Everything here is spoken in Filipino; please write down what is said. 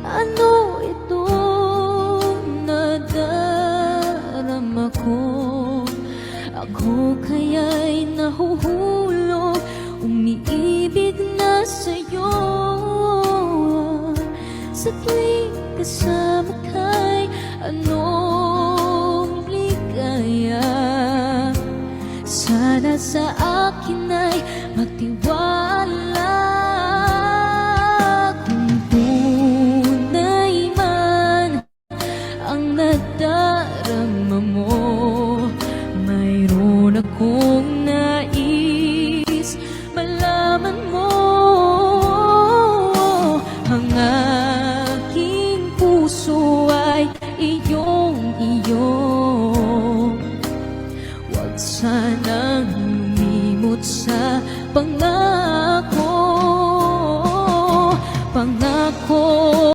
Ano ito nadarama ko? Ako kaya'y nahuhulog, umiibig na sa'yo. Sa tuwing kasama ka'y anong ligaya. Sana sa akin ay magtiwala.